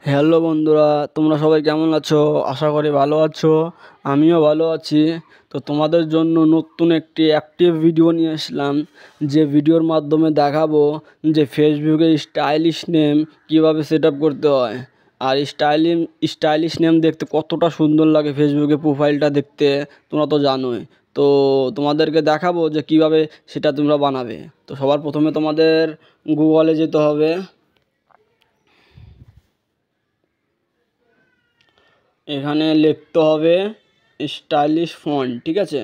Hello বন্ধুরা, তোমরা সবাই কেমন আছো? আশা করি ভালো আছো। আমিও ভালো আছি। তো তোমাদের জন্য নতুন একটি অ্যাক্টিভ ভিডিও নিয়ে আসলাম, যে ভিডিওর মাধ্যমে দেখাবো যে ফেসবুকে স্টাইলিশ নেম কীভাবে সেট আপ করতে হয়। আর স্টাইলিশ নেম দেখতে কতটা সুন্দর লাগে ফেসবুকে প্রোফাইলটা দেখতে, তোমরা তো জানোই। তো তোমাদেরকে দেখাবো যে কিভাবে সেটা তোমরা বানাবে। তো সবার প্রথমে তোমাদের গুগলে যেতে হবে। এখানে লিখতে হবে স্টাইলিশ ফন্ট, ঠিক আছে?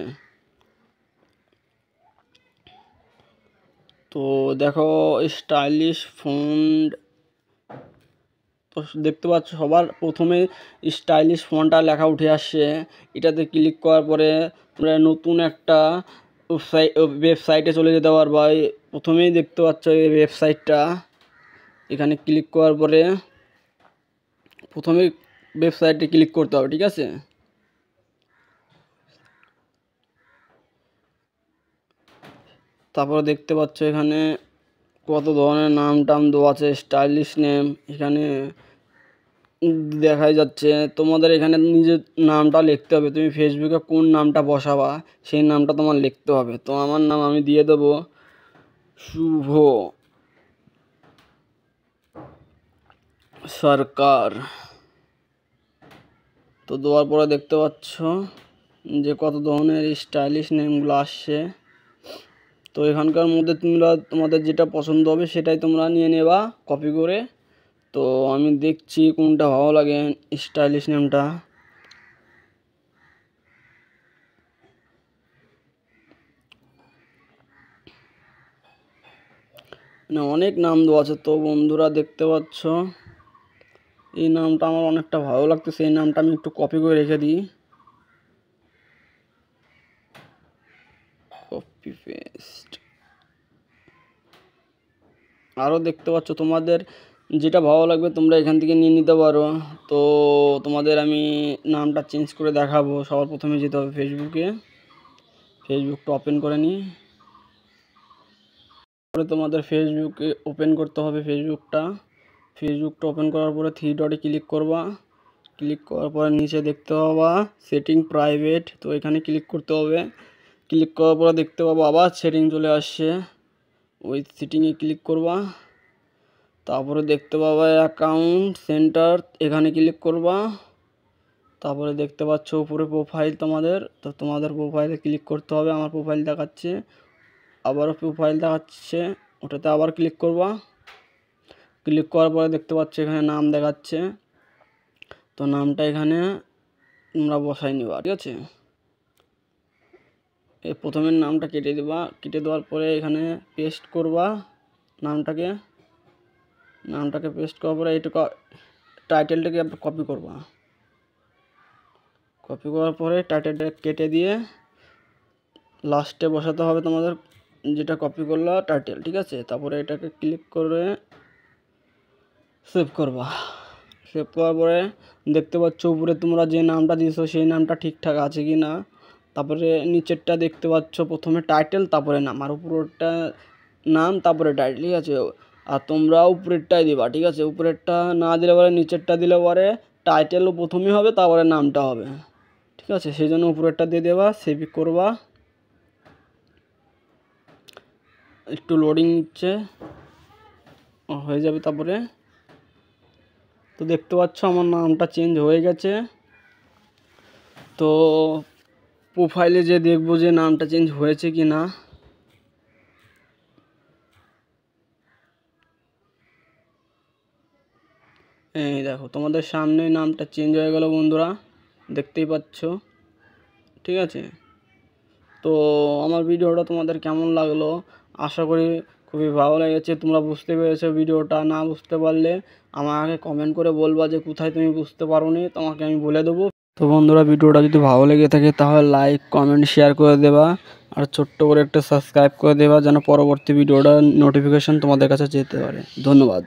তো দেখো স্টাইলিশ ফন্ট, তো দেখতে পাচ্ছ সবার প্রথমে স্টাইলিশ ফন্টটা লেখা উঠে আসছে। এটাতে ক্লিক করার পরে তোমরা নতুন একটা ওয়েবসাইটে চলে যেতে পারবা। প্রথমেই দেখতে পাচ্ছ এই ওয়েবসাইটটা। এখানে ক্লিক করার পরে প্রথমে ওয়েবসাইটে ক্লিক করতে হবে, ঠিক আছে? তারপরে দেখতে পাচ্ছ এখানে কত ধরনের নাম টাম দেওয়া আছে, স্টাইলিশ নেম এখানে দেখাই যাচ্ছে। তোমাদের এখানে নিজের নামটা লিখতে হবে, তুমি ফেসবুকে কোন নামটা বসাবা সেই নামটা তোমার লিখতে হবে। তো আমার নাম আমি দিয়ে দেবো শুভ সরকার। তো দেওয়ার পরে দেখতে পাচ্ছ যে কত ধরনের স্টাইলিশ নেমগুলো আসছে। তো এখানকার মধ্যে তোমাদের যেটা পছন্দ হবে সেটাই তোমরা নিয়ে নেবা কপি করে। তো আমি দেখছি কোনটা ভালো লাগে স্টাইলিশ নেমটা। মানে অনেক নাম দেওয়া আছে। তো বন্ধুরা দেখতে পাচ্ছ এই নামটা আমার অনেকটা ভালো লাগতেছে, এই নামটা আমি একটু কপি করে রেখে দিই। Copy paste. আরও দেখতে পাচ্ছ তোমাদের যেটা ভালো লাগবে তোমরা এখান থেকে নিয়ে নিতে পারো। তো তোমাদের আমি নামটা চেঞ্জ করে দেখাবো। সবার প্রথমে যেতে হবে ফেসবুকটা ওপেন করে নিই। পরে তোমাদের ফেসবুকে ওপেন করতে হবে ফেসবুকটা ওপেন করার পরে থ্রি ডটে ক্লিক করবা। ক্লিক করার পরে নিচে দেখতে পাবা সেটিং প্রাইভেট, তো এখানে ক্লিক করতে হবে। ক্লিক করার পরে দেখতে পাবো আবার সেটিং চলে আসছে, ওই সেটিংয়ে ক্লিক করবা। তারপরে দেখতে পাবা অ্যাকাউন্ট সেন্টার, এখানে ক্লিক করবা। তারপরে দেখতে পাচ্ছ উপরে প্রোফাইল তোমাদের, তো তোমাদের প্রোফাইলে ক্লিক করতে হবে। আমার প্রোফাইল দেখাচ্ছে, আবারও প্রোফাইল দেখাচ্ছে, ওটাতে আবার ক্লিক করবা। ক্লিক করার পরে দেখতে পাচ্ছ এখানে নাম দেখাচ্ছে, তো নামটা এখানে তোমরা বসাই নিবা, ঠিক আছে? এই প্রথমের নামটা কেটে দেবা, কেটে দেওয়ার পরে এখানে পেস্ট করবা নামটাকে পেস্ট করার পরে এইটুকু টাইটেলটাকে কপি করবা। কপি করার পরে টাইটেলটা কেটে দিয়ে লাস্টে বসাতে হবে তোমাদের যেটা কপি করলো টাইটেল, ঠিক আছে? তারপরে এটাকে ক্লিক করে সেভ করবা। সেভ করার পরে দেখতে পাচ্ছ উপরে তোমরা যে নামটা দিয়েছো সেই নামটা ঠিকঠাক আছে কি না। তারপরে নিচেরটা দেখতে পাচ্ছ প্রথমে টাইটেল তারপরে নাম, আর উপরেরটা নাম তারপরে টাইটেল, ঠিক আছে? আর তোমরা উপরেরটাই দিবা, ঠিক আছে? উপরেরটা না দিলে পরে নিচেরটা দিলে পরে টাইটেলও প্রথমেই হবে তারপরে নামটা হবে, ঠিক আছে? সেই জন্য উপরেরটা দিয়ে দেবা, সেভ করবা। একটু লোডিং নিচ্ছে, হয়ে যাবে। তারপরে তো দেখতে পাচ্ছ আমার নামটা চেঞ্জ হয়ে গেছে। তো প্রোফাইলে যে দেখবো যে নামটা চেঞ্জ হয়েছে কি না। এই দেখো তোমাদের সামনে নামটা চেঞ্জ হয়ে গেল বন্ধুরা, দেখতেই পাচ্ছ, ঠিক আছে? তো আমার ভিডিওটা তোমাদের কেমন লাগলো? আশা করি খুবই ভালো লেগেছে, তোমরা বুঝতে পেরেছো ভিডিওটা। না বুঝতে পারলে আমাকে কমেন্ট করে বলবা যে কোথায় তুমি বুঝতে পারোনি, তোমাকে আমি বলে দেবো। তো বন্ধুরা ভিডিওটা যদি ভালো লেগে থাকে তাহলে লাইক কমেন্ট শেয়ার করে দেবা, আর ছোট্ট করে একটা সাবস্ক্রাইব করে দেবা যেন পরবর্তী ভিডিওটার নোটিফিকেশন তোমাদের কাছে যেতে পারে। ধন্যবাদ।